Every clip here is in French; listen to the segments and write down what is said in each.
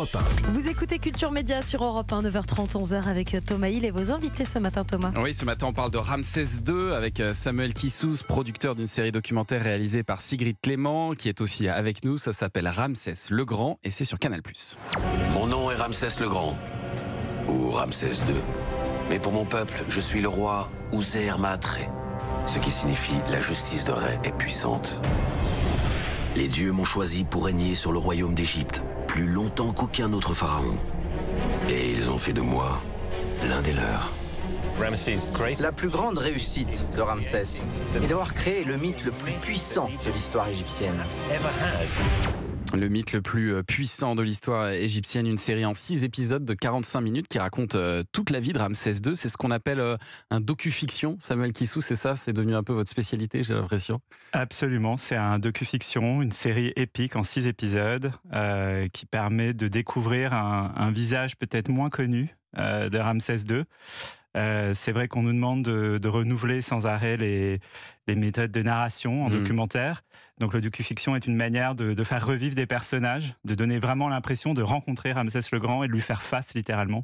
Europe 1. Vous écoutez Culture Média sur Europe 1, 9h30, 11h avec Thomas Hill et vos invités ce matin, Thomas. Oui, ce matin on parle de Ramsès II avec Samuel Kissous, producteur d'une série documentaire réalisée par Sigrid Clément, qui est aussi avec nous. Ça s'appelle Ramsès le Grand et c'est sur Canal+. Mon nom est Ramsès le Grand, ou Ramsès II. Mais pour mon peuple, je suis le roi Ouser Matre, ce qui signifie la justice de Ré est puissante. Les dieux m'ont choisi pour régner sur le royaume d'Égypte, plus longtemps qu'aucun autre pharaon. Et ils ont fait de moi l'un des leurs. La plus grande réussite de Ramsès est d'avoir créé le mythe le plus puissant de l'histoire égyptienne. Le mythe le plus puissant de l'histoire égyptienne, une série en 6 épisodes de 45 minutes qui raconte toute la vie de Ramsès II. C'est ce qu'on appelle un docu-fiction. Samuel Kissous, c'est ça? C'est devenu un peu votre spécialité, j'ai l'impression. Absolument, c'est un docu-fiction, une série épique en 6 épisodes qui permet de découvrir un visage peut-être moins connu de Ramsès II. C'est vrai qu'on nous demande de renouveler sans arrêt les méthodes de narration en documentaire. Donc le docu-fiction est une manière de faire revivre des personnages, de donner vraiment l'impression de rencontrer Ramsès le Grand et de lui faire face littéralement.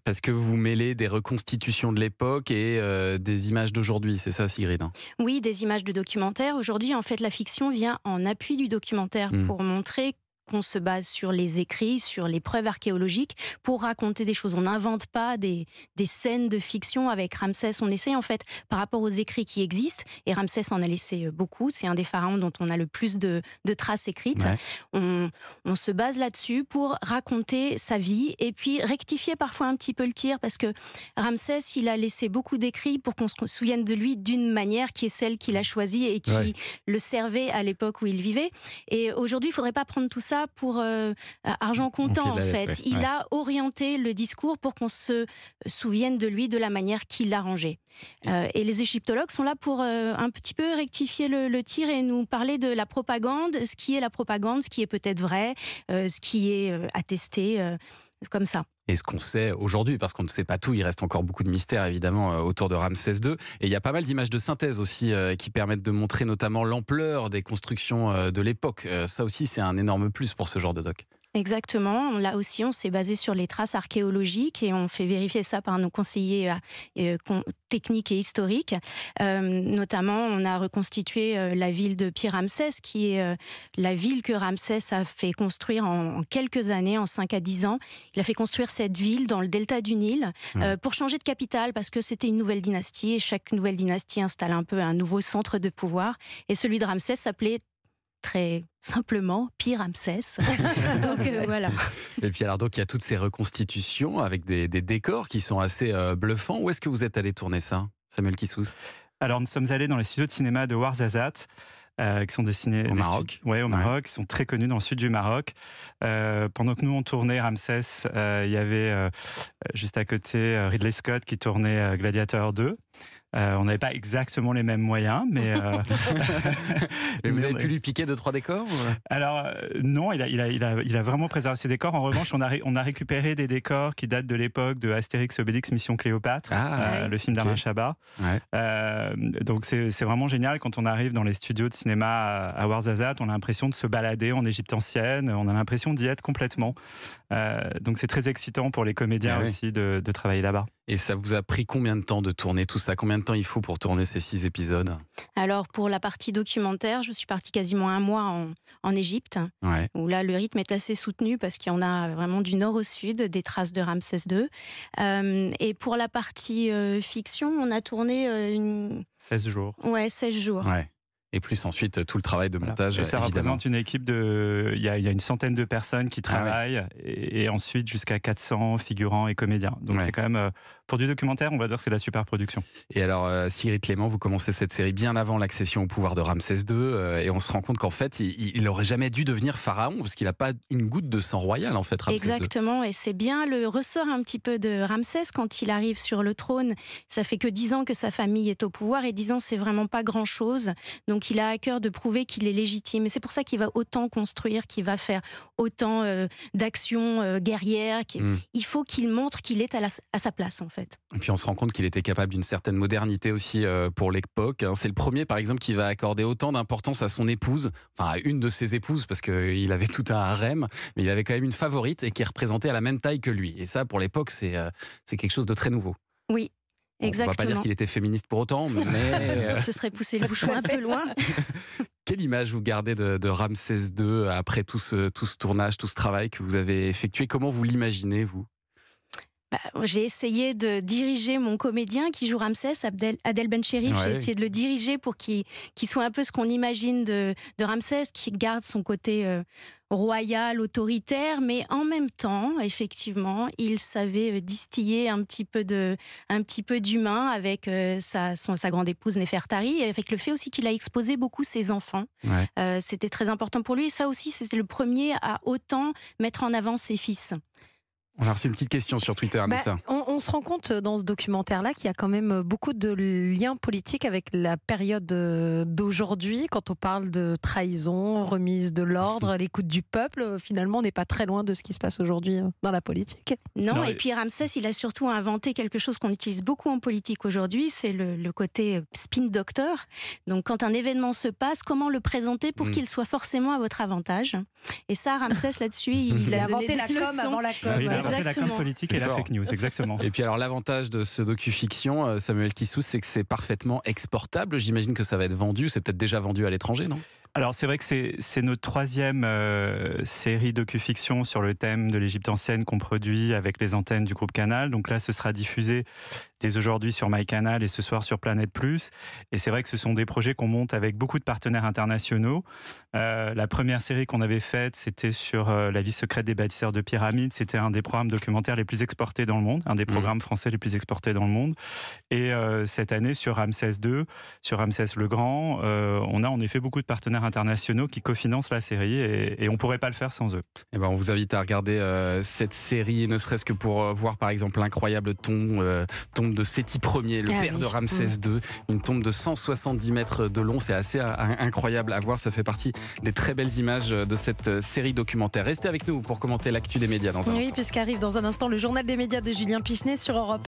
Parce que vous mêlez des reconstitutions de l'époque et des images d'aujourd'hui, c'est ça Sigrid? Oui, des images de documentaire. Aujourd'hui, en fait, la fiction vient en appui du documentaire pour montrer qu'on se base sur les écrits, sur les preuves archéologiques pour raconter des choses. On n'invente pas des scènes de fiction avec Ramsès. On essaie en fait par rapport aux écrits qui existent, et Ramsès en a laissé beaucoup. C'est un des pharaons dont on a le plus de traces écrites. Ouais. On se base là-dessus pour raconter sa vie et puis rectifier parfois un petit peu le tir, parce que Ramsès, il a laissé beaucoup d'écrits pour qu'on se souvienne de lui d'une manière qui est celle qu'il a choisie et qui le servait à l'époque où il vivait. Et aujourd'hui, il ne faudrait pas prendre tout ça pour argent comptant, en fait. Il a orienté le discours pour qu'on se souvienne de lui de la manière qu'il l'a rangé. Et les égyptologues sont là pour un petit peu rectifier le tir et nous parler de la propagande, ce qui est la propagande, ce qui est peut-être vrai, ce qui est attesté, comme ça. Et ce qu'on sait aujourd'hui, parce qu'on ne sait pas tout, il reste encore beaucoup de mystères évidemment autour de Ramsès II. Et il y a pas mal d'images de synthèse aussi qui permettent de montrer notamment l'ampleur des constructions de l'époque. Ça aussi, c'est un énorme plus pour ce genre de doc. Exactement. Là aussi, on s'est basé sur les traces archéologiques et on fait vérifier ça par nos conseillers techniques et historiques. Notamment, on a reconstitué la ville de Pi-Ramsès, qui est la ville que Ramsès a fait construire en quelques années, en 5 à 10 ans. Il a fait construire cette ville dans le delta du Nil pour changer de capitale, parce que c'était une nouvelle dynastie et chaque nouvelle dynastie installe un peu un nouveau centre de pouvoir. Et celui de Ramsès s'appelait très simplement Pi-Ramsès. Donc voilà. Et puis alors donc il y a toutes ces reconstitutions avec des décors qui sont assez bluffants. Où est-ce que vous êtes allé tourner ça, Samuel Kissous? Alors nous sommes allés dans les studios de cinéma de Ouarzazate, qui sont destinés au Maroc. Oui, au Maroc, qui sont très connus dans le sud du Maroc. Pendant que nous on tournait Ramsès, il y avait juste à côté Ridley Scott qui tournait Gladiator 2. On n'avait pas exactement les mêmes moyens, mais... Et vous avez pu lui piquer 2-3 décors ou... Alors, non, il a vraiment préservé ses décors. En revanche, on a récupéré des décors qui datent de l'époque de Astérix Obélix Mission Cléopâtre, le film d'Alain Chabat. Donc, c'est vraiment génial. Quand on arrive dans les studios de cinéma à Ouarzazate, on a l'impression de se balader en Égypte ancienne. On a l'impression d'y être complètement. Donc, c'est très excitant pour les comédiens aussi de travailler là-bas. Et ça vous a pris combien de temps de tourner tout ça? Combien de temps il faut pour tourner ces 6 épisodes? Alors, pour la partie documentaire, je suis partie quasiment 1 mois en Égypte, où là, le rythme est assez soutenu parce qu'il y en a vraiment du nord au sud, des traces de Ramsès II. Et pour la partie fiction, on a tourné 16 jours. Ouais, 16 jours. Ouais. Et plus ensuite tout le travail de montage. Et ça évidemment. représente une équipe de... Il y a une centaine de personnes qui travaillent et ensuite jusqu'à 400 figurants et comédiens. Donc c'est quand même... Pour du documentaire, on va dire que c'est la super production. Et alors, Sigrid Clément, vous commencez cette série bien avant l'accession au pouvoir de Ramsès II et on se rend compte qu'en fait, il n'aurait jamais dû devenir pharaon parce qu'il n'a pas une goutte de sang royal en fait, Ramsès II. Exactement, et c'est bien le ressort un petit peu de Ramsès quand il arrive sur le trône. Ça fait que 10 ans que sa famille est au pouvoir et 10 ans, c'est vraiment pas grand-chose. Donc Donc il a à cœur de prouver qu'il est légitime. Et c'est pour ça qu'il va autant construire, qu'il va faire autant d'actions guerrières. Il faut qu'il montre qu'il est à sa place, en fait. Et puis on se rend compte qu'il était capable d'une certaine modernité aussi pour l'époque. C'est le premier, par exemple, qui va accorder autant d'importance à son épouse, enfin à une de ses épouses, parce qu'il avait tout un harem, mais il avait quand même une favorite et qui est représentée à la même taille que lui. Et ça, pour l'époque, c'est quelque chose de très nouveau. Oui. Exactement. On ne va pas dire qu'il était féministe pour autant, mais... Ce serait pousser le bouchon un peu loin. Quelle image vous gardez de Ramsès II après tout ce tournage, tout ce travail que vous avez effectué? Comment vous l'imaginez, vous? J'ai essayé de diriger mon comédien qui joue Ramsès, Adel Bencherif. Ouais. J'ai essayé de le diriger pour qu'il soit un peu ce qu'on imagine de Ramsès, qui garde son côté royal, autoritaire, mais en même temps, effectivement, il savait distiller un petit peu d'humain avec sa grande épouse Néfertari, et avec le fait aussi qu'il a exposé beaucoup ses enfants. Ouais. C'était très important pour lui, et ça aussi, c'était le premier à autant mettre en avant ses fils. On a reçu une petite question sur Twitter, Anissa. On se rend compte dans ce documentaire-là qu'il y a quand même beaucoup de liens politiques avec la période d'aujourd'hui. Quand on parle de trahison, remise de l'ordre, l'écoute du peuple, finalement, on n'est pas très loin de ce qui se passe aujourd'hui dans la politique. Non, et puis Ramsès, il a surtout inventé quelque chose qu'on utilise beaucoup en politique aujourd'hui, c'est le côté spin doctor. Donc quand un événement se passe, comment le présenter pour qu'il soit forcément à votre avantage? Et ça, Ramsès, là-dessus, il a inventé donné la des com leçons. avant la com. Il a inventé la com Exactement. politique et la fake news, exactement. Et puis alors l'avantage de ce docu-fiction, Samuel Kissous, c'est que c'est parfaitement exportable. J'imagine que ça va être vendu, c'est peut-être déjà vendu à l'étranger, non? Alors c'est vrai que c'est notre troisième série docu-fiction sur le thème de l'Égypte ancienne qu'on produit avec les antennes du groupe Canal. Donc là, ce sera diffusé dès aujourd'hui sur MyCanal et ce soir sur Planète+. Et c'est vrai que ce sont des projets qu'on monte avec beaucoup de partenaires internationaux. La première série qu'on avait faite, c'était sur la vie secrète des bâtisseurs de pyramides. C'était un des programmes documentaires les plus exportés dans le monde, un des programmes français les plus exportés dans le monde. Et cette année, sur Ramsès II, sur Ramsès le Grand, on a en effet beaucoup de partenaires internationaux qui cofinancent la série et on ne pourrait pas le faire sans eux. Eh ben, on vous invite à regarder cette série, ne serait-ce que pour voir par exemple l'incroyable tombe de Séti Ier, le père de Ramsès II, une tombe de 170 mètres de long, c'est assez incroyable à voir, ça fait partie des très belles images de cette série documentaire. Restez avec nous pour commenter l'actu des médias dans un instant. Oui, puisqu'arrive dans un instant le journal des médias de Julien Pichenet sur Europe